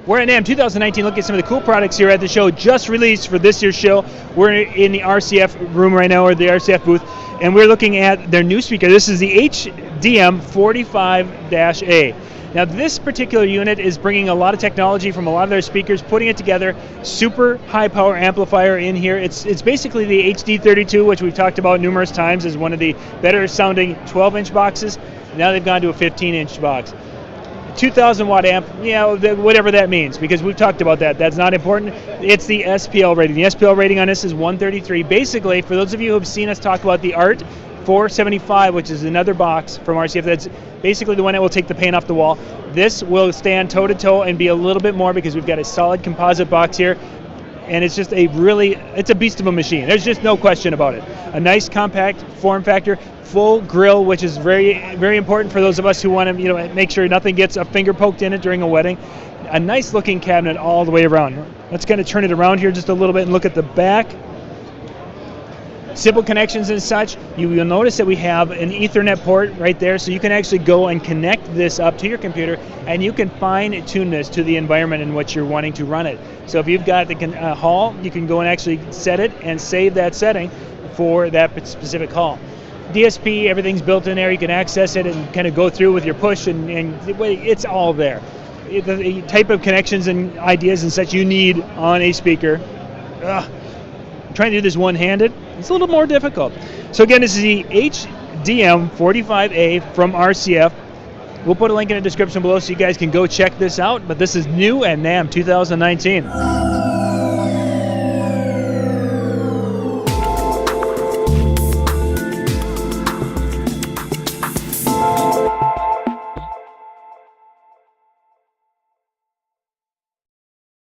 We're at NAMM 2019 looking at some of the cool products here at the show, just released for this year's show. We're in the RCF room right now, or the RCF booth, and we're looking at their new speaker. This is the HDM 45A. Now this particular unit is bringing a lot of technology from a lot of their speakers, putting it together, super high power amplifier in here. It's basically the HD32, which we've talked about numerous times as one of the better sounding 12-inch boxes. Now they've gone to a 15-inch box. 2,000 watt amp, whatever that means, because we've talked about that. That's not important. It's the SPL rating. The SPL rating on this is 133. Basically, for those of you who have seen us talk about the ART 475, which is another box from RCF, that's basically the one that will take the paint off the wall. This will stand toe-to-toe and be a little bit more because we've got a solid composite box here, and it's just it's a beast of a machine. There's just no question about it. A nice compact form factor, full grill, which is very, very important for those of us who want to make sure nothing gets a finger poked in it during a wedding. A nice looking cabinet all the way around. Let's kind of turn it around here just a little bit and look at the back. Simple connections and such. You'll notice that we have an Ethernet port right there, so you can actually go and connect this up to your computer, and you can fine tune this to the environment in which you're wanting to run it. So if you've got the hall, you can go and actually set it and save that setting for that specific hall. DSP, everything's built in there. You can access it and kind of go through with your push, and it's all there. The type of connections and ideas and such you need on a speaker. Trying to do this one-handed, it's a little more difficult. So again, this is the HDM 45A from RCF. We'll put a link in the description below so you guys can go check this out, but this is new at NAMM 2019.